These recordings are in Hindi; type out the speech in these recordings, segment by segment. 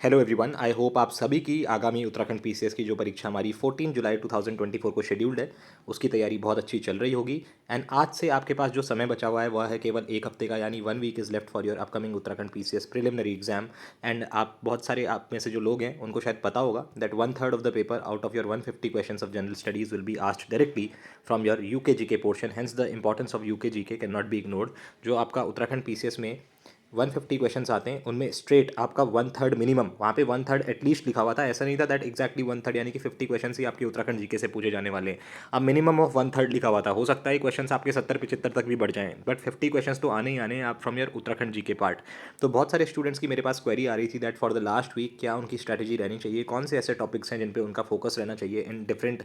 हेलो एवरीवन, आई होप आप सभी की आगामी उत्तराखंड पीसीएस की जो परीक्षा हमारी 14 जुलाई 2024 को शेड्यूल्ड है उसकी तैयारी बहुत अच्छी चल रही होगी। एंड आज से आपके पास जो समय बचा हुआ है वह है केवल एक हफ्ते का, यानी 1 week is left for your upcoming Uttarakhand PCS preliminary exam. And आप बहुत सारे आप में से जो लोग हैं उनको शायद पता होगा that 1/3 of the paper out of your 150 question of general studies will be asked directly from your UK GK portion. Hence the importance of UK GK can not be ignored. जो आपका उत्तराखंड पीसीएस में 150 क्वेश्चंस आते हैं उनमें स्ट्रेट आपका 1/3 मिनिमम, वहाँ पे 1/3 एटलीस्ट लिखा हुआ था, ऐसा नहीं था दैट एग्जैक्टली 1/3 यानी कि 50 क्वेश्चन ही आपके उत्तराखंड जीके से पूछे जाने वाले हैं। अब मिनिमम ऑफ 1/3 लिखा हुआ था, हो सकता है क्वेश्चंस आपके 70-75 तक भी बढ़ जाएं, बट 50 क्वेश्चंस तो आने ही आने हैं आप from your Uttarakhand GK part. तो बहुत सारे स्टूडेंट्स की मेरे पास क्वेरी आ रही थी that for the last week क्या उनकी स्ट्रैटेजी रहनी चाहिए, कौन से ऐसे टॉपिक्स हैं जिन पे उनका फोकस रहना चाहिए in different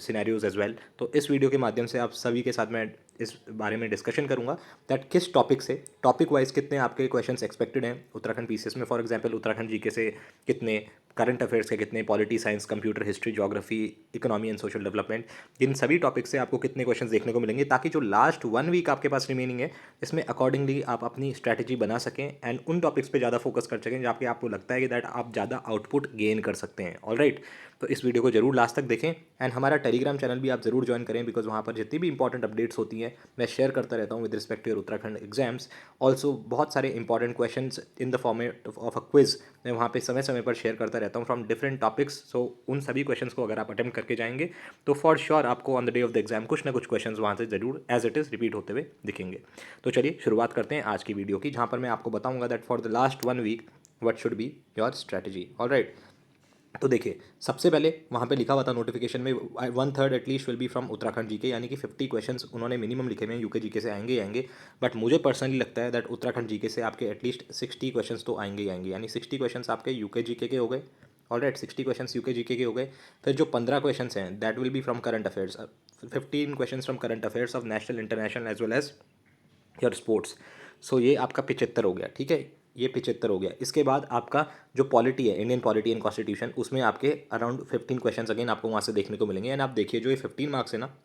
scenarios as well. तो इस वीडियो के माध्यम से आप सभी के साथ मैं इस बारे में डिस्कशन करूंगा दैट किस टॉपिक से, टॉपिक वाइज कितने आपके क्वेश्चंस एक्सपेक्टेड हैं उत्तराखंड पीसीएस में। फॉर एग्जांपल उत्तराखंड जीके से कितने, करंट अफेयर्स के कितने, polity science, computer, history, geography, economy and social development, इन सभी टॉपिक से आपको कितने क्वेश्चंस देखने को मिलेंगे, ताकि जो लास्ट 1 वीक आपके पास रिमेनिंग है इसमें अकॉर्डिंगली आप अपनी स्ट्रैटेजी बना सकें एंड उन टॉपिक्स पे ज़्यादा फोकस कर सकें जहाँ पे आपको लगता है कि दैट आप ज़्यादा आउटपुट गेन कर सकते हैं। ऑलराइट, तो इस वीडियो को जरूर लास्ट तक देखें एंड हमारा टेलीग्राम चैनल भी आप जरूर ज्वाइन करें, बिकॉज वहाँ पर जितनी भी इंपॉर्टेंट अपडेट्स होती हैं मैं शेयर करता रहता हूँ with respect to your Uttarakhand exams. Also बहुत सारे important questions in the format of a quiz मैं वहाँ पे समय समय पर शेयर करता रहता हूँ फ्रॉम डिफरेंट टॉपिक्स। सो उन सभी क्वेश्चंस को अगर आप अटेम्प्ट करके जाएंगे तो फॉर श्योर आपको on the day of the exam कुछ ना कुछ क्वेश्चंस वहाँ से जरूर एज इट इज़ रिपीट होते हुए दिखेंगे। तो चलिए शुरुआत करते हैं आज की वीडियो की, जहाँ पर मैं आपको बताऊंगा that for the last 1 week what should be your strategy. Alright, तो देखिए सबसे पहले वहाँ पे लिखा हुआ था नोटिफिकेशन में 1/3 at least will be from Uttarakhand GK, यानी कि 50 क्वेश्चंस उन्होंने मिनिमम लिखे हुए हैं, यूके जीके से आएंगे ही आएंगे। बट मुझे पर्सनली लगता है दैट उत्तराखंड जीके से आपके एटलीस्ट 60 क्वेश्चंस तो आएंगे ही आएंगे, यानी 60 क्वेश्चंस आपके यूके जीके के हो गए। ऑलराइट, 60 क्वेश्चंस यूके जीके के हो गए। फिर जो 15 क्वेश्चंस हैं that will be from current affairs, 15 questions from current affairs of national, international as well as your sports. So ये आपका 75 हो गया, ठीक है, ये 75 हो गया। इसके बाद आपका जो पॉलिटी है, इंडियन पॉलिटी एंड कॉन्स्टिट्यूशन, उसमें आपके अराउंड 15 क्वेश्चंस अगेन आपको वहाँ से देखने को मिलेंगे। एंड आप देखिए जो ये 15 मार्क्स है ना,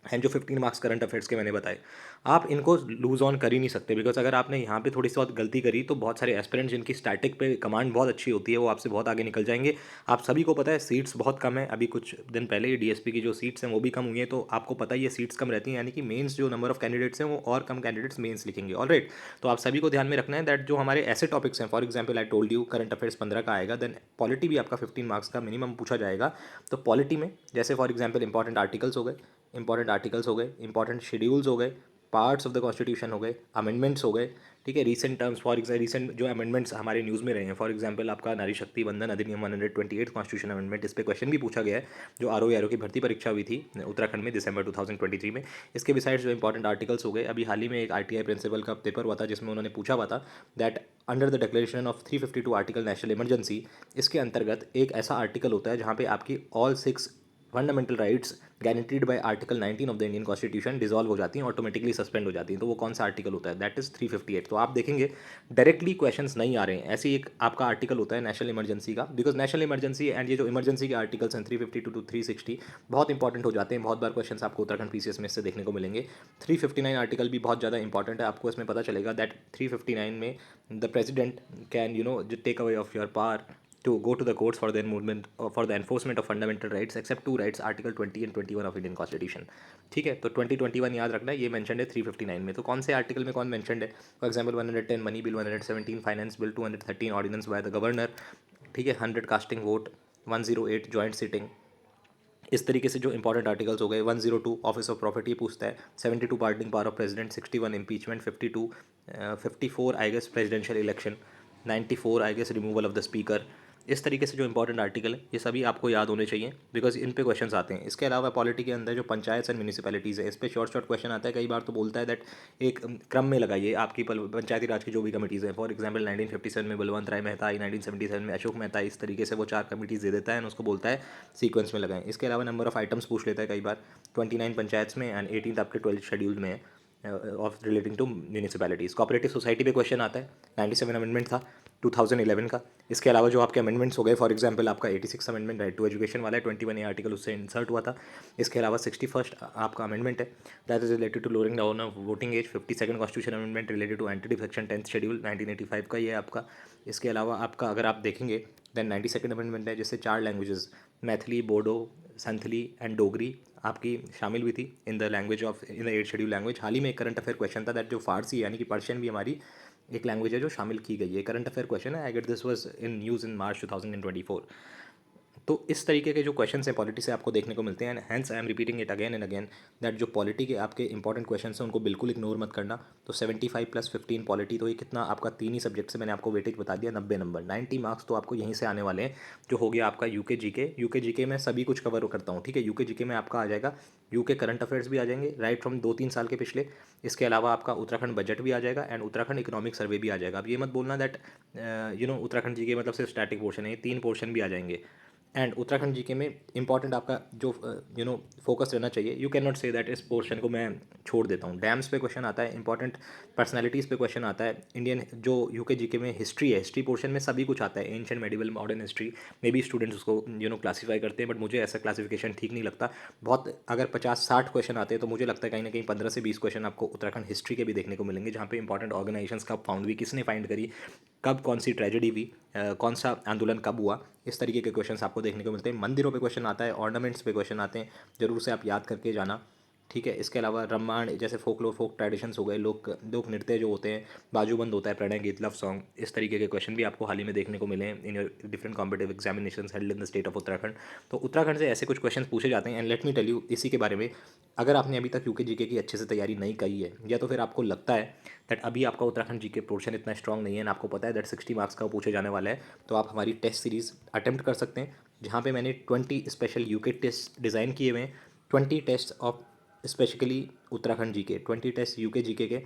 एंड जो 15 मार्क्स करंट अफेयर्स के मैंने बताए, आप इनको लूज ऑन कर ही नहीं सकते, बिकॉज अगर आपने यहाँ पे थोड़ी सी बहुत गलती करी तो बहुत सारे एस्पिरेंट्स जिनकी स्टैटिक पे कमांड बहुत अच्छी होती है वो आपसे बहुत आगे निकल जाएंगे। आप सभी को पता है सीट्स बहुत कम है, अभी कुछ दिन पहले ही डीएसपी की जो सीट्स हैं वो भी कम हुई हैं, तो आपको पता ही है सीट्स कम रहती हैं, यानी कि मेंस जो नंबर ऑफ कैंडिडेट्स हैं वो और कम कैंडिडेट्स मेंस लिखेंगे। ऑलराइट, तो आप सभी को ध्यान में रखना है दैट जो हमारे ऐसे टॉपिक्स हैं, for example I told you current affairs 15 का आएगा, देन पॉलिटी भी आपका 15 मार्क्स का मिनिमम पूछा जाएगा। तो पॉलिटी में जैसे फॉर एग्जाम्पल इंपॉर्टेंट आर्टिकल्स हो गए, इंपॉर्टेंट शेड्यूल्स हो गए, पार्ट्स ऑफ द कॉन्स्टिट्यूशन हो गए, अमेंडमेंट्स हो गए, ठीक है, recent terms, for example recent जो अमेंडमेंट्स हमारे न्यूज़ में रहे हैं, फॉर एग्जाम्पल आपका नारी शक्ति वंदन अधिनियम 128 कॉन्स्टिट्यूशन अमेंडमेंट, इस पर क्वेश्चन भी पूछा गया है जो आर की भर्ती परीक्षा हुई थी उत्तराखंड में दिसंबर 2023 में। इसके बिसाइड्स जो इंपॉर्टेंट आर्टिकल्स हो गए, अभी हाल ही में एक आरटीआई प्रिंसिपल का पेपर हुआ था जिसमें उन्होंने पूछा हुआ था that under the declaration of 352 article national emergency, इसके अंतर्गत एक ऐसा आर्टिकल होता है जहाँ पे आपकी all 6 fundamental rights guaranteed bye article 19 of the Indian constitution dissolve हो जाती हैं, ऑटोमेटिकली सस्पेंड हो जाती हैं। तो वो कौन सा आर्टिकल होता है, दैट इज 358। तो आप देखेंगे डायरेक्टली क्वेश्चंस नहीं आ रहे हैं, ऐसे ही एक आपका आर्टिकल होता है नेशनल इमरजेंसी का, बिकॉज नेशनल इमरजेंसी एंड ये जो इमरजेंसी के आर्टिकल्स हैं 352 टू 360 बहुत इंपॉर्टेंट हो जाते हैं, बहुत बार क्वेश्चन आपको उत्तराखंड पीसीएस में इससे देखने को मिलेंगे। 359 आर्टिकल भी बहुत ज़्यादा इंपॉर्टेंट है, आपको इसमें पता चलेगा दैट 359 में the president can take away of your power to go to the courts for the movement for the enforcement of fundamental rights except two rights, article 20 and 21 of Indian Constitution। ठीक है, तो 2021 याद रखना है, ये मेंशनड है 359 में। तो कौन से आर्टिकल में कौन मेंशनड है, for example 110 money bill, 117 finance bill, 213 ordinance by the governor, ठीक है, 100 कास्टिंग वोट, 108 जॉइंट सिटिंग। इस तरीके से जो इंपॉर्टेंट आर्टिकल्स हो गए, 102 ऑफिस ऑफ प्रॉफिट ये पूछता है, 72 pardoning power of president, 61 impeachment, 52 54 I guess presidential election, 94 I guess removal of the speaker. इस तरीके से जो इंपॉर्टेंट आर्टिकल है ये सभी आपको याद होने चाहिए, बिकॉज इन पे क्वेश्चंस आते हैं। इसके अलावा पॉलिटी के अंदर जो पंचायत एंड म्यूनिसिपैलिटीज़ है इस पे शॉर्ट शॉर्ट क्वेश्चन आता है, कई बार तो बोलता है दैट एक क्रम में लगाइए आपकी पंचायती राज की जो भी कमिटीज़ हैं, फॉर एग्जाम्पल 1957 में बलवंत राय मेहता आई, 1977 में अशोक मेहता, इस तरीके से वो 4 कमिटीज़ दे देता है और उसको बोलता है सीक्वेंस में लगाएं। इसके अलावा नंबर ऑफ आइटम्स पूछ लेता है कई बार, 29 पंचायत में एंड 18 आपके 12 शेड्यूल में है of relating to municipalities. Cooperative society पे क्वेश्चन आता है, 97 अमेंडमेंट था, 2011 का। इसके अलावा जो आपके अमेंडमेंट्स हो गए, फॉर एग्जांपल आपका 86 अमेंडमेंट राइट टू एजुकेशन वाला है, 21 ए आर्टिकल उससे इंसर्ट हुआ था। इसके अलावा 61st आपका अमेंडमेंट है that is related to lowering down of voting age. 52nd constitution amendment related to anti defection 10th schedule 1985 का ये है आपका। इसके अलावा आपका अगर आप देखेंगे देन 92nd अमेंडमेंट है, जिससे 4 लैंग्वेजेस मैथिली, बोडो, संथली एंड डोगरी आपकी शामिल हुई थी in the language of in the 8th schedule language. हाल ही में एक करंट अफेयर क्वेश्चन था दैट जो फारसी यानी कि पर्शियन भी हमारी एक लैंग्वेज है जो शामिल की गई है। करंट अफेयर क्वेश्चन है, I get this was in news in March 2024। तो इस तरीके के जो क्वेश्चन हैं पॉलिटी से आपको देखने को मिलते हैं। And hence I am repeating it again and again that जो पॉलिटी के आपके इंपॉर्टेंट क्वेश्चन हैं उनको बिल्कुल इग्नोर मत करना। तो 75 + 15 पॉलिटी, तो ये कितना आपका 3 ही सब्जेक्ट से मैंने आपको वेटेज बता दिया, 90 नंबर, 90 मार्क्स तो आपको यहीं से आने वाले हैं। जो हो गया आपका यूके जीके। यूके जीके में सभी कुछ कवर करता हूँ, ठीक है। यूके जीके में आपका आ जाएगा, यूके करंट अफेयर्स भी आ जाएंगे राइट फ्रॉम 2-3 साल के पिछले। इसके अलावा आपका उत्तराखंड बजट भी आ जाएगा एंड उत्तराखंड इकोनॉमिक सर्वे भी आ जाएगा। अब ये मत बोलना दैट उत्तराखंड जीके मतलब सिर्फ स्टैटिक पोर्शन है, ये 3 पोर्शन भी आ जाएंगे। एंड उत्तराखंड जीके में इंपॉर्टेंट आपका जो फोकस रहना चाहिए, you can not say that इस पोर्शन को मैं छोड़ देता हूँ। डैम्स पे क्वेश्चन आता है, इंपॉर्टेंट पर्सनालिटीज़ पे क्वेश्चन आता है। इंडियन जो यूके जीके में हिस्ट्री है, हिस्ट्री पोर्शन में सभी कुछ आता है, ancient, medieval, modern history. May be students उसको क्लासीफाई करते हैं, बट मुझे ऐसा क्लासिफिकेशन ठीक नहीं लगता। बहुत अगर 50-60 क्वेश्चन आते हैं तो मुझे लगता है कहीं ना कहीं 15 से 20 क्वेश्चन आपको उत्तराखंड हिस्ट्री के भी देखने को मिलेंगे, जहाँ पे इंपॉर्टेंट ऑर्गेनाइजेशंस कब फाउंड हुई, किसने फाइंड करी, कब कौन सी ट्रेजेडी हुई, कौन सा आंदोलन कब हुआ, इस तरीके के क्वेश्चंस आपको देखने को मिलते हैं। मंदिरों पे क्वेश्चन आता है, ऑर्नामेंट्स पे क्वेश्चन आते हैं, जरूर से आप याद करके जाना, ठीक है। इसके अलावा रामायण जैसे फोकलोर, फोक ट्रेडिशंस हो गए, लोक नृत्य जो होते हैं, बाजूबंद होता है, प्रणय गीत, लव सॉन्ग, इस तरीके के क्वेश्चन भी आपको हाल ही में देखने को मिले हैं in your different competitive examinations held in the state of Uttarakhand. तो उत्तराखंड से ऐसे कुछ क्वेश्चन पूछे जाते हैं। And let me tell you इसी के बारे में, अगर आपने अभी तक यूके जीके की अच्छे से तैयारी नहीं करी है, या तो फिर आपको लगता है दैट अभी आपका उत्तराखंड जीके पोर्शन इतना स्ट्रॉन्ग नहीं है एंड आपको पता है दैट 60 मार्क्स का पूछे जाने वाला है, तो आप हमारी टेस्ट सीरीज़ अटेम्प्ट कर सकते हैं, जहाँ पे मैंने 20 स्पेशल यूके टेस्ट डिज़ाइन किए हुए हैं। 20 test of specifically Uttarakhand GK, 20 test UK GK के,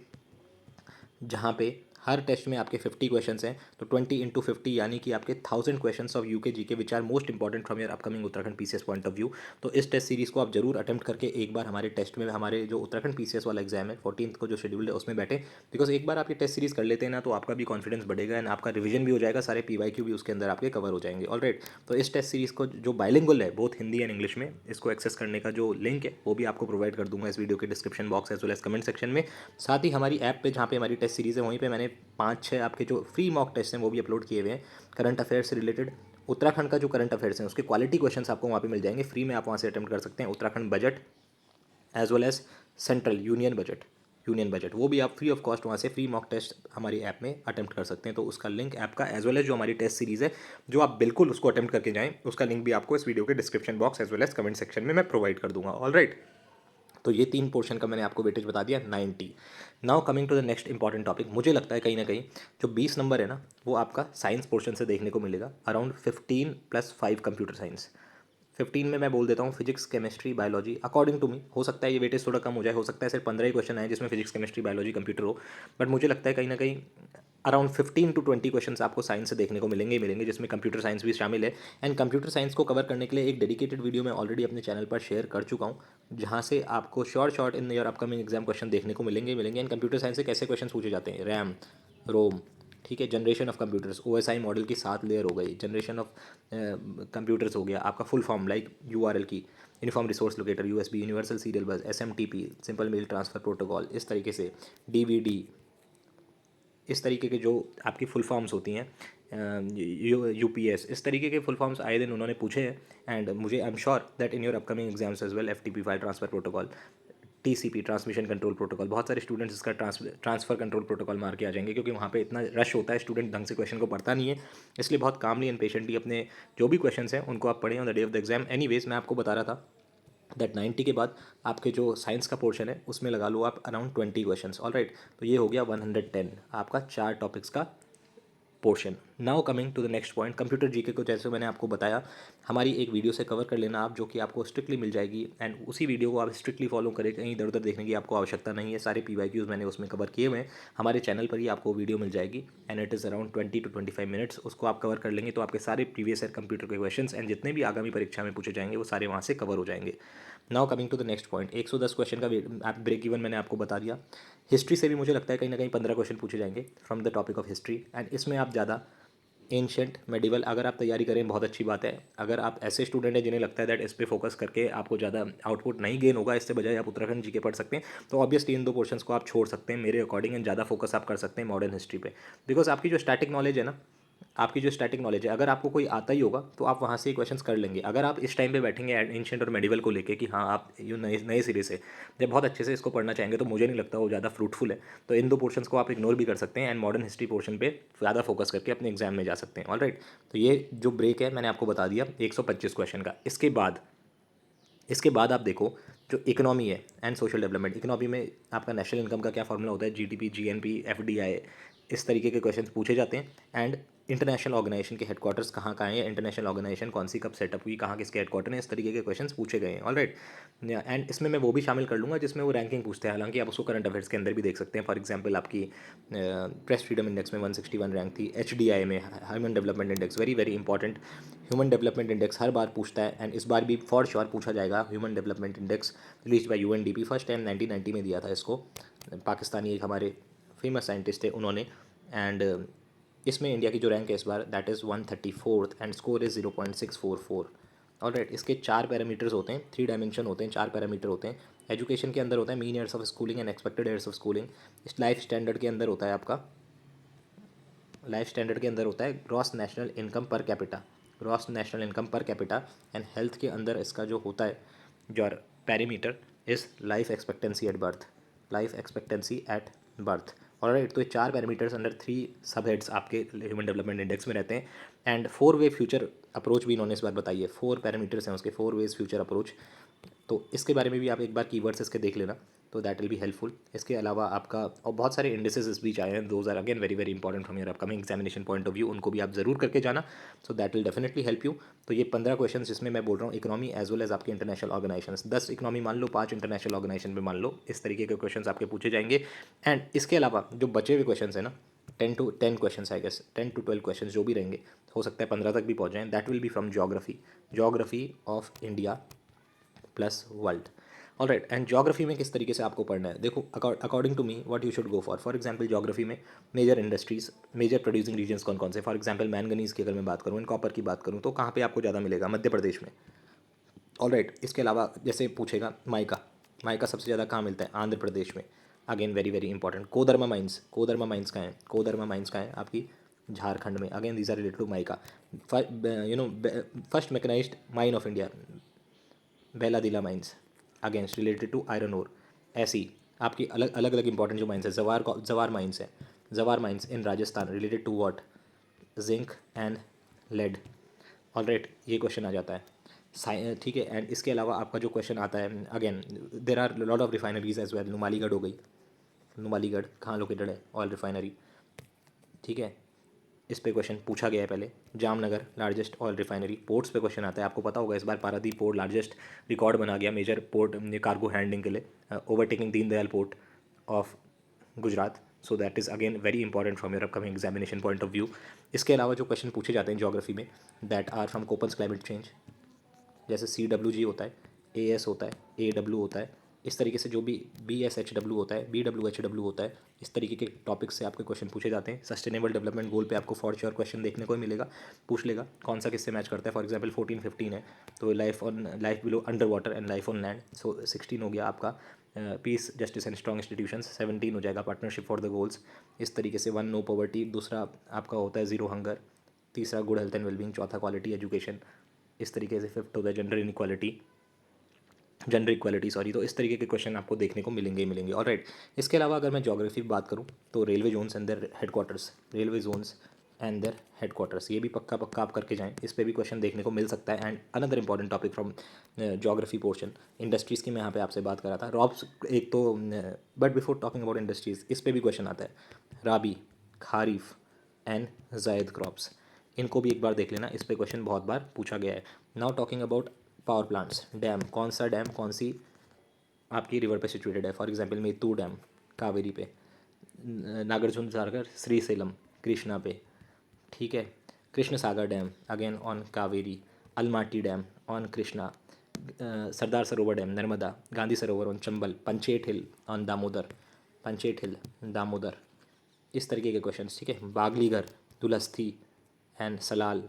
जहाँ पे हर टेस्ट में आपके 50 क्वेश्चंस हैं। तो 20 × 50 यानी कि आपके 1000 questions of UK GK which are most important from your upcoming Uttarakhand PCS point of view. तो इस टेस्ट सीरीज़ को आप जरूर अटेम्प्ट करके एक बार हमारे टेस्ट में, हमारे जो उत्तराखंड पीसीएस वाला एग्जाम है 14th को जो शेड्यूल्ड है उसमें बैठे। बिकॉज एक बार आप ये टेस्ट सीरीज़ कर लेते हैं ना, तो आपका भी कॉन्फिडेंस बढ़ेगा एंड आपका रिवीजन भी हो जाएगा, सारे पीवाईक्यू भी उसके अंदर आपके कवर हो जाएंगे। ऑलराइट, तो इस टेस्ट सीरीज़ को जो बाइलिंगुअल है बोथ हिंदी एंड इंग्लिश में, इसको एक्सेस करने का जो लिंक है वो भी आपको प्रोवाइड कर दूंगा इस वीडियो के description box as well as comment section में। साथ ही हमारी ऐप पे जहाँ पे हमारी टेस्ट सीरीज़ है वहीं पे मैंने 5-6 आपके जो फ्री मॉक टेस्ट हैं वो भी अपलोड किए हुए हैं करंट अफेयर से रिलेटेड। उत्तराखंड का जो करंट अफेयर्स हैं उसके क्वालिटी क्वेश्चंस आपको वहाँ पे मिल जाएंगे फ्री में, आप वहाँ से अटेम्प्ट कर सकते हैं। Uttarakhand budget as well as central union budget वो भी आप फ्री ऑफ कॉस्ट वहाँ से फ्री मॉक टेस्ट हमारी ऐप में अटेम्प्ट कर सकते हैं। तो उसका लिंक ऐप का एज वेल एज जो हमारी टेस्ट सीरीज़ है जो आप बिल्कुल उसको अटेम्प्ट करके जाएं, उसका लिंक भी आपको इस वीडियो के description box as well as comment section में मैं प्रोवाइड कर दूंगा। ऑलराइट, तो ये 3 पोर्शन का मैंने आपको वेटेज बता दिया 90। Now coming to the next important topic, मुझे लगता है कहीं ना कहीं जो 20 नंबर है ना वो आपका साइंस पोर्शन से देखने को मिलेगा, अराउंड 15 + 5 कंप्यूटर साइंस। 15 में मैं बोल देता हूँ physics, chemistry, biology, according to me. हो सकता है ये वेटेज थोड़ा कम हो जाए, हो सकता है सिर्फ 15 ही क्वेश्चन आए जिसमें फिजिक्स, केमिस्ट्री, बायोलॉजी, कंप्यूटर हो, बट मुझे लगता है कहीं ना कहीं अराउंड 15 to 20 क्वेश्चन आपको साइंस से देखने को मिलेंगे ही मिलेंगे, जिसमें कंप्यूटर साइंस भी शामिल है। एंड कंप्यूटर साइंस को कवर करने के लिए एक डेडिकेटेड वीडियो मैं ऑलरेडी अपने चैनल पर शेयर कर चुका हूँ, जहाँ से आपको short in your upcoming exam question देखने को मिलेंगे ही मिलेंगे। एंड कंप्यूटर साइंस से कैसे क्वेश्चन पूछे जाते हैं, रैम, रोम, ठीक है, generation of computers, OSI model की 7 लेयर हो गई, जनरेशन ऑफ कंप्यूटर्स हो गया आपका फुल फॉर्म लाइक यूआरएल की, uniform resource locator, USB, universal serial bus, SMTP, simple mail transfer protocol, इस तरीके से डीवीडी, इस तरीके के जो आपकी फुल फॉर्म्स होती हैं, यूपीएस, इस तरीके के फुल फॉर्म्स आए दिन उन्होंने पूछे हैं। एंड मुझे I am sure that in your upcoming exams as well, FTP file transfer protocol, TCP transmission control protocol, बहुत सारे स्टूडेंट्स इसका ट्रांसफर कंट्रोल प्रोटोकॉल मार के आ जाएंगे, क्योंकि वहाँ पे इतना रश होता है, स्टूडेंट ढंग से क्वेश्चन को पढ़ता नहीं है, इसलिए बहुत कामली एंड पेशेंटली अपने जो भी क्वेश्चन हैं उनको आप पढ़ें on the day of the exam. Anyways, मैं आपको बता रहा था दैट 90 के बाद आपके जो साइंस का पोर्शन है उसमें लगा लो आप अराउंड 20 क्वेश्चन। ऑल राइट, तो ये हो गया 110 आपका 4 टॉपिक्स का portion. Now coming to the next point, computer GK को जैसे मैंने आपको बताया हमारी एक वीडियो से कवर कर लेना आप, जो कि आपको स्ट्रिक्टली मिल जाएगी एंड उसी वीडियो को आप स्ट्रिक्टली फॉलो करें, कहीं इधर उधर देखने की आपको आवश्यकता नहीं है। सारे पीवाईक्यूज मैंने उसमें कवर किए हुए हैं, हमारे चैनल पर ही आपको वीडियो मिल जाएगी and it is around 20 to 25 minutes. उसको आप कवर कर लेंगे तो आपके सारे प्रीवियस ईयर कंप्यूटर के क्वेश्चन एंड जितने भी आगामी परीक्षा में पूछे जाएंगे वो सारे वहाँ से कवर हो जाएंगे। Now coming to the next point, 110 question का आप ब्रेक इवन मैंने आपको बता दिया। हिस्ट्री से भी मुझे लगता है कहीं ना कहीं 15 क्वेश्चन पूछे जाएंगे from the topic of history and इसमें आप ज़्यादा एंशंट मेडिवल अगर आप तैयारी करें बहुत अच्छी बात है। अगर आप ऐसे स्टूडेंट हैं जिन्हें लगता है दैट इस पे फोकस करके आपको ज़्यादा आउटपुट नहीं गेन होगा, इससे बजाय आप उत्तराखंड जीके पढ़ सकते हैं, तो ऑब्वियसली इन दो पोर्शंस को आप छोड़ सकते हैं मेरे अकॉर्डिंग एंड ज़्यादा फोकस आप कर सकते हैं मॉडर्न हिस्ट्री पे। बिकॉज आपकी जो स्टैटिक नॉलेज है ना, आपकी जो स्टैटिक नॉलेज है अगर आपको कोई आता ही होगा तो आप वहाँ से ही क्वेश्चंस कर लेंगे। अगर आप इस टाइम पे बैठेंगे एंशंट और मेडिवल को लेके कि हाँ आप यू नए नए सिरे से जब बहुत अच्छे से इसको पढ़ना चाहेंगे, तो मुझे नहीं लगता वो ज़्यादा फ्रूटफुल है। तो इन दो पोर्शंस को आप इग्नोर भी कर सकते हैं एंड मॉडर्न हिस्ट्री पोर्शन पे ज़्यादा फोकस करके अपने एग्जाम में जा सकते हैं। ऑलराइट, तो ये जो ब्रेक है मैंने आपको बता दिया 125 क्वेश्चन का। इसके बाद आप देखो जो इकोनॉमी है एंड सोशल डेवलपमेंट। इकोनॉमी में आपका नेशनल इनकम का क्या फॉर्मूला होता है, जीडीपी, जीएनपी, एफडीआई, इस तरीके के क्वेश्चन पूछे जाते हैं। एंड इंटरनेशनल ऑर्गेनाइजेशन के हेडक्वार्टर्स कहाँ कहाँ हैं, इंटरनेशनल ऑर्गेनाइजेशन कौन सी कब सेटअप हुई, कहाँ किसके हेडक्वार्टर हैं, इस तरीके के क्वेश्चंस पूछे गए हैं। ऑलराइट, एंड इसमें मैं वो भी शामिल कर लूँगा जिसमें वो रैंकिंग पूछते हैं, हालांकि आप उसको करंट अफेयर्स के अंदर भी देख सकते हैं। फॉर एग्जाम्पल आपकी प्रेस फ्रीडम इंडेक्स में 161 रैंक थी, एचडीआई में human development index, very very important. Human development index हर बार पूछता है एंड इस बार भी फॉर श्योर पूछा जाएगा। Human development index release by UNDP, first time 1990 में दिया था इसको, पाकिस्तानी एक हमारे फेमस साइंटिस्ट थे उन्होंने। एंड इसमें इंडिया की जो रैंक है इस बार that is 134th and score is 0.644। Alright, इसके 4 पैरामीटर्स होते हैं, 3 डायमेंशन होते हैं, 4 पैरामीटर होते हैं। एजुकेशन के अंदर होता है mean years of schooling and expected years of schooling. इस लाइफ स्टैंडर्ड के अंदर होता है आपका, लाइफ स्टैंडर्ड के अंदर होता है gross national income per capita, gross national income per capita. And health के अंदर इसका जो होता है जो parameter is life expectancy at birth, life expectancy at birth. Alright, तो ये 4 पैरामीटर्स अंडर 3 सब हेड्स आपके ह्यूमन डेवलपमेंट इंडेक्स में रहते हैं। एंड 4 वे फ्यूचर अप्रोच भी इन्होंने इस बार बताई है, 4 पैरामीटर्स हैं उसके, 4 वेज फ्यूचर अप्रोच। तो इसके बारे में भी आप एक बार कीवर्ड्स इसके देख लेना, तो दैट विल बी हेल्पफुल। इसके अलावा आपका और बहुत सारे इंडिसेस इस बीच आए हैं, those are again very very important from your upcoming examination point of view, उनको भी आप जरूर करके जाना, so that will definitely help you. तो ये 15 क्वेश्चन जिसमें मैं बोल रहा हूँ इकोनॉमी एज वेल एज आपके इंटरनेशनल ऑर्गेनाइजेशन, 10 इकोनॉमी मान लो, 5 इंटरनेशनल ऑर्गेनाइजेशन पे मान लो, इस तरीके के क्वेश्चन आपके पूछे जाएंगे। एंड इसके अलावा जो बचे हुए क्वेश्चन है ना, 10 question I guess, 10 to 12 question जो भी रहेंगे, हो सकता है 15 तक भी पहुँच जाएँ, that will be from geography, geography of India plus world. All right, and geography में किस तरीके से आपको पढ़ना है, देखो according to me what you should go for example geography में major industries, major producing regions कौन कौन से, फॉर एग्जांपल मैंगनीज की अगर मैं बात करूँ एंड कॉपर की बात करूँ, तो कहाँ पे आपको ज़्यादा मिलेगा, मध्य प्रदेश में। ऑल राइट, इसके अलावा जैसे पूछेगा माइका, माइका सबसे ज़्यादा कहाँ मिलता है, आंध्र प्रदेश में, again very very important. Koderma mines, Koderma mines कहाँ है, कोदरमा माइंस कहाँ है आपकी झारखंड में, again these are related to mica. You know first mechanised mine of India, Bailadila mines, against related to iron ore. ऐसी आपकी अलग अलग अलग इंपॉर्टेंट जो माइंस है, जवार माइंस है, Zawar mines in Rajasthan related to what, zinc and lead. All right, ये क्वेश्चन आ जाता है, ठीक है। एंड इसके अलावा आपका जो क्वेश्चन आता है again, there are lot of refineries as well, Numaligarh हो गई, नुमालीगढ़ कहाँ लोकेटेड है, ऑयल रिफाइनरी, ठीक है, इस पे क्वेश्चन पूछा गया है पहले। Jamnagar largest oil refinery. Ports पे क्वेश्चन आता है, आपको पता होगा इस बार पारादीप पोर्ट लार्जेस्ट रिकॉर्ड बना गया मेजर पोर्ट कार्गो हैंडलिंग के लिए, overtaking Deendayal port of Gujarat. So that is again very important from your upcoming examination point of view. इसके अलावा जो क्वेश्चन पूछे जाते हैं ज्योग्राफी में that are from COPs climate change, जैसे CWG होता है, AS होता है, AW होता है, इस तरीके से जो भी BSHW होता है, BWHW होता है, इस तरीके के टॉपिक से आपके क्वेश्चन पूछे जाते हैं। सस्टेनेबल डेवलपमेंट गोल पे आपको फॉर श्योर क्वेश्चन देखने को ही मिलेगा, पूछ लेगा कौन सा किससे मैच करता है। फॉर एग्जांपल 14-15 है तो life below under water and life on land, so 16 हो गया आपका peace justice and strong institutions, 17 हो जाएगा पार्टनरशिप फॉर द गोल्स। इस तरीके से 1 नो पॉवर्टी, दूसरा आपका होता है 0 हंगर, तीसरा गुड हेल्थ एंड वेलबींग, चौथा क्वालिटी एजुकेशन, इस तरीके से फिफ्थ होता है gender inequality, gender equality sorry. तो इस तरीके के क्वेश्चन आपको देखने को मिलेंगे ही मिलेंगे। और राइट, इसके अलावा अगर मैं ज्योग्राफी की बात करूँ तो railway zones and their headquarters, railway zones and their headquarters, ये भी पक्का पक्का आप करके जाएं, इस पर भी क्वेश्चन देखने को मिल सकता है। And another important topic from geography portion, industries की मैं यहाँ पे आपसे बात कर रहा था, रॉब्स एक तो, but before talking about industries इस पर भी क्वेश्चन आता है, राबी, खारीफ, एंड जायद क्रॉप्स। इनको भी एक बार देख लेना, इस पे क्वेश्चन बहुत बार पूछा गया है। Now talking about power plants, dam, कौन सा डैम कौन सी आपकी रिवर पे सिचुएटेड है। For example Mettur dam Kaveri पे, नागार्जुन सागर श्रीशैलम कृष्णा पे, ठीक है। Krishna Sagar dam again on Kaveri, Almatti dam on Krishna, Sardar Sarovar dam Narmada, Gandhi Sarovar on Chambal, Panchet hill on Damodar, Panchet hill Damodar. इस तरीके के क्वेश्चन, ठीक है। Baglihar, Dulhasti and Salal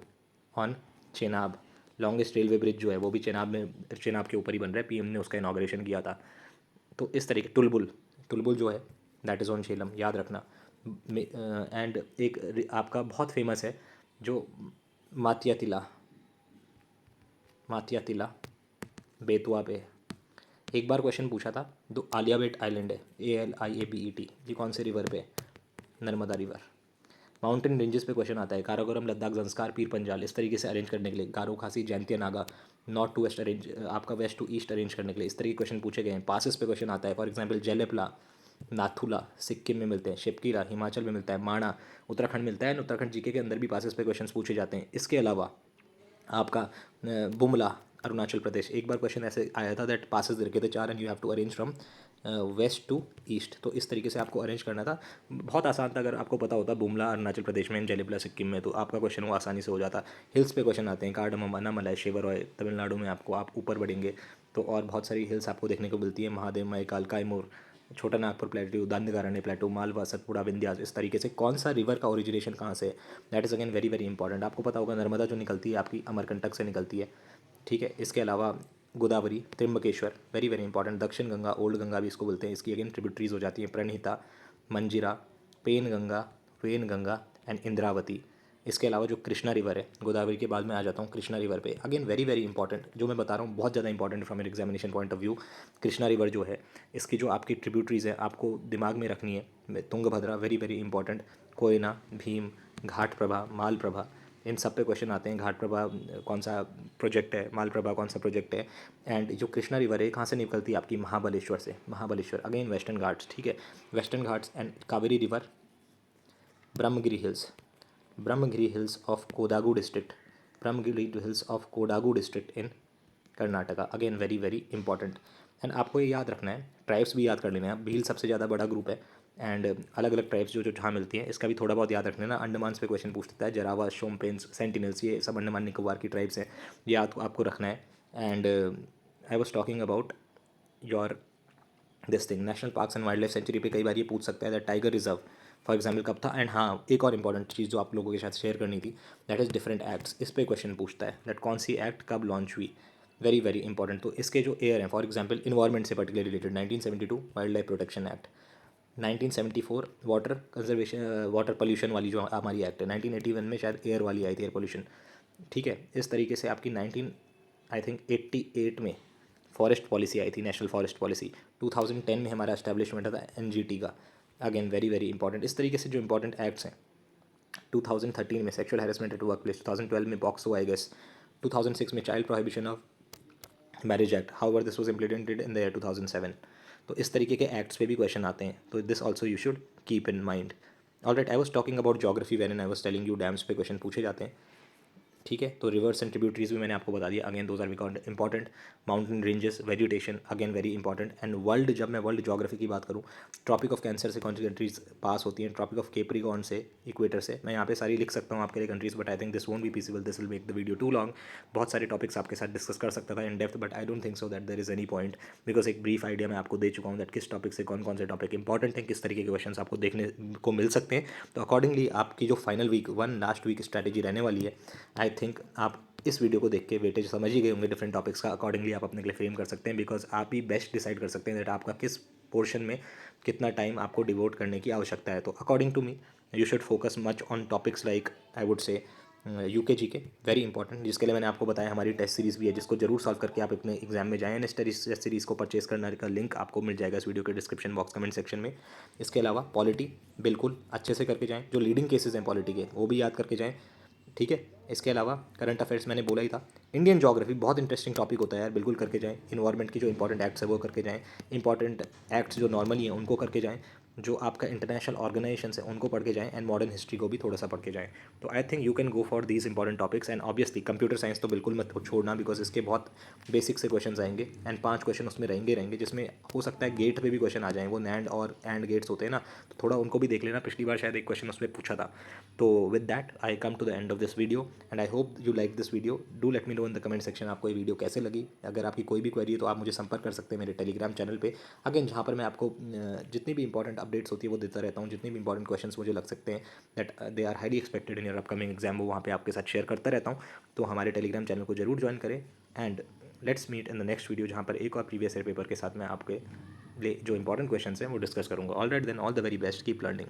on Chenab. Longest railway bridge जो है वो भी चेनाब में, चेनाब के ऊपर ही बन रहा है, पीएम ने उसका इनाग्रेशन किया था। तो इस तरीके, टुलबुल, टुलबुल जो है दैट इज़ ऑन झेलम, याद रखना। एंड एक आपका बहुत फेमस है जो मातिया तिला, मातिया तिला बेतवा पे। एक बार क्वेश्चन पूछा था, दो आलियाबेट आइलैंड है, ALIABET, ये कौन से रिवर पे है? नर्मदा रिवर। माउंटेन रेंजेस पे क्वेश्चन आता है, काराकोरम, लद्दाख, जंस्कार, पीर पंजाल, इस तरीके से अरेंज करने के लिए, Garo Khasi, Jaintia Naga, north to west arrange, आपका वेस्ट टू ईस्ट अरेंज करने के लिए, इस तरीके क्वेश्चन पूछे गए हैं। पासिस पे क्वेश्चन आता है, फॉर एग्जांपल जेलेपला, नाथुला सिक्किम में मिलते हैं, शिपकीरा हिमाचल में मिलता है, माणा उत्तराखंड मिलता है। उत्तराखंड जीके के अंदर भी पासिस पे क्वेश्चन पूछे जाते हैं। इसके अलावा आपका बुमला अरुणाचल प्रदेश, एक बार क्वेश्चन ऐसे आया था दैट पासिस दे रखे थे चार and you have to arrange from west to east, तो इस तरीके से आपको अरेंज करना था। बहुत आसान था, अगर आपको पता होता बुमला अरुणाचल प्रदेश में, जेलिपला सिक्किम में, तो आपका क्वेश्चन वो आसानी से हो जाता। हिल्स पे क्वेश्चन आते हैं, कार्डमम, अन्नामलाई, शिवरॉय तमिलनाडु में, आपको आप ऊपर बढ़ेंगे तो और बहुत सारी हिल्स आपको देखने को मिलती है, महादेव, मैकाल, कायमूर, छोटा नागपुर प्लेटू, दांदगारण्य प्लेटू, मालवा, सतपुड़ा, विंध्यास, इस तरीके से। कौन सा रिवर का ओरिजिनेशन कहाँ से है, that is again very very important. आपको पता होगा नर्मदा जो निकलती है आपकी अमरकंटक से निकलती है, ठीक है। इसके अलावा Godavari, Trimbakeshwar, very very important. दक्षिण गंगा, ओल्ड गंगा भी इसको बोलते हैं, इसकी अगेन ट्रिब्यूटरीज हो जाती हैं, Pranhita, Manjira, Penganga, Wainganga and Indravati. इसके अलावा जो कृष्णा रिवर है, गोदावरी के बाद में आ जाता हूँ कृष्णा रिवर पे, अगेन वेरी वेरी इंपॉर्टेंट, जो मैं बता रहा हूँ बहुत ज़्यादा important from an examination point of view. Krishna river जो है, इसकी जो आपकी ट्रिब्यूटरीज है आपको दिमाग में रखनी है, Tungabhadra very very important, Koyna, Bhima, Ghataprabha, Malaprabha, इन सब पे क्वेश्चन आते हैं। घाट प्रभा कौन सा प्रोजेक्ट है, माल प्रभा कौन सा प्रोजेक्ट है। एंड जो कृष्णा रिवर है कहाँ से निकलती है आपकी, महाबलेश्वर से, महाबलेश्वर अगेन वेस्टर्न घाट्स, ठीक है। Western Ghats and Kaveri river, Brahmagiri hills, Brahmagiri hills of Kodagu district, Brahmagiri hills of Kodagu district in Karnataka, again very very important. And आपको ये याद रखना है, ट्राइब्स भी याद कर लेना है। भील सबसे ज़्यादा बड़ा ग्रुप है एंड अलग अलग ट्राइब्स जो जो जहाँ मिलती हैं, इसका भी थोड़ा बहुत याद रख लेना। अंडमान पे क्वेश्चन पूछ सकता है, जरावा, शोम्पेन्स, सेंटिनल्स, ये सब अंडमान निकोबार की ट्राइब्स हैं, ये आपको रखना है। And I was talking about your this thing, national parks and wild life sanctuary पे कई बार ये पूछ सकता है that tiger reserve for example कब था। एंड हाँ, एक और इंपॉर्टेंट चीज़ जो आप लोगों के साथ शेयर करनी थी, दैट इज़ डिफरेंट एक्ट्स, इस पे क्वेश्चन पूछता है दैट कौन सी एक्ट कब लॉन्च हुई, वेरी वेरी इंपॉर्टेंट। तो इसके जो एयर हैं, फॉर एग्जाम्पल इन्वायरमेंट से particular related, 1972 wild life protection act, 1974 water conservation, water pollution वाली जो हमारी एक्ट है, 1981 में शायद एयर वाली आई थी, एयर पोल्यूशन, ठीक है। इस तरीके से आपकी 19 आई थिंक 88 में फॉरेस्ट पॉलिसी आई थी, नेशनल फॉरेस्ट पॉलिसी। 2010 में हमारा एस्टैब्लिशमेंट था NGT का, अगेन वेरी वेरी इंपॉर्टेंट। इस तरीके से जो इंपॉर्टेंट एक्ट्स हैं, 2013 में sexual harassment at work place, 2012 में पॉक्सो आई गेस, 2006 में child prohibition of marriage act, however this was implemented in the year 2007। तो इस तरीके के एक्ट्स पे भी क्वेश्चन आते हैं, तो this also you should keep in mind. Alright, I was talking about geography when I was telling you dams पे क्वेश्चन पूछे जाते हैं, ठीक है। तो रिवर्स एंड ट्रिब्यूटरीज भी मैंने आपको बता दिया, again those are important. Mountain ranges, vegetation, again very important. And world, जब मैं वर्ल्ड ज्योग्राफी की बात करूँ, ट्रॉपिक ऑफ कैंसर से कौन सी कंट्रीज पास होती हैं, ट्रॉपिक ऑफ केप्रिकॉर्न से, इक्वेटर से। मैं यहाँ पे सारी लिख सकता हूँ आपके लिए countries, but I think this won't be possible, this will make the video too long. बहुत सारे टॉपिक्स आपके साथ डिस्कस कर सकता था in depth, but I don't think so that there is any point, because एक ब्रीफ आइडिया मैं आपको दे चुका हूँ दैट किस टॉपिक से कौन कौन से टॉपिक इंपॉर्टेंट हैं, किस तरीके के क्वेश्चन आपको देखने को मिल सकते हैं। तो अकॉर्डिंगली आपकी जो final week one last week strategy रहने वाली है, आई थिंक आप इस वीडियो को देख के वेटेज समझ ही गए होंगे डिफरेंट टॉपिक्स का, अकॉर्डिंगली आप अपने लिए फ्रेम कर सकते हैं, बिकॉज आप ही बेस्ट डिसाइड कर सकते हैं दैट आपका किस पोर्शन में कितना टाइम आपको डिवोट करने की आवश्यकता है। तो according to me you should focus much on topics like I would say UKG के, वेरी इंपॉर्टेंट, जिसके लिए मैंने आपको बताया हमारी टेस्ट सीरीज़ भी है, जिसको जरूर सॉल्व करके आप अपने एग्जाम में जाएं। इस टेस्ट सीरीज़ को परचेस करने का लिंक आपको मिल जाएगा इस वीडियो के डिस्क्रिप्शन बॉक्स कमेंट सेक्शन में। इसके अलावा पॉलिटी बिल्कुल अच्छे से करके जाएं, जो लीडिंग केसेस हैं पॉलिटी के वो भी याद करके जाएं, ठीक है। इसके अलावा करंट अफेयर्स मैंने बोला ही था, इंडियन ज्योग्राफी बहुत इंटरेस्टिंग टॉपिक होता है यार, बिल्कुल करके जाएं। इन्वायरमेंट की जो इंपॉर्टेंट एक्ट्स है वो करके जाएं, इंपॉर्टेंट एक्ट्स जो नॉर्मली हैं उनको करके जाएं। जो आपका इंटरनेशनल ऑर्गेनाइजेशन है उनको पढ़ के जाएं एंड मॉडर्न हिस्ट्री को भी थोड़ा सा पढ़ के जाएं। तो I think you can go for these important topics. And obviously computer science तो बिल्कुल मत छोड़ना, बिकॉज इसके बहुत बेसिक से क्वेश्चन आएंगे एंड 5 क्वेश्चन उसमें रहेंगे जिसमें हो सकता है गेट पे भी क्वेश्चन आ जाएं। वो नैंड और एंड गेट्स होते हैं ना, तो थोड़ा उनको भी देख लेना। पिछली बार शायद एक क्वेश्चन उसमें पूछा था। तो with that I come to the end of this video and I hope you like this video. Do let me know in the comment section आपको ये वीडियो कैसे लगी। अगर आपकी कोई भी क्वेरी है तो आप मुझे संपर्क कर सकते हैं मेरे टेलीग्राम चैनल पे, अगेन जहाँ पर मैं आपको जितनी भी इंपॉर्टेंट अपडेट्स होती है वो देता रहता हूँ। जितनी भी इंपॉर्टेंट क्वेश्चंस मुझे लग सकते हैं that they are highly expected in your upcoming exam, वो वहाँ पे आपके साथ शेयर करता रहता हूँ। तो हमारे टेलीग्राम चैनल को जरूर ज्वाइन करें and let's meet in the next video, जहाँ पर एक और प्रीवियस ईयर पेपर के साथ मैं आपके लिए जो इंपॉर्टेंट क्वेश्चन हैं वो डिस्कस करूँगा। All right then, all the very best, keep learning.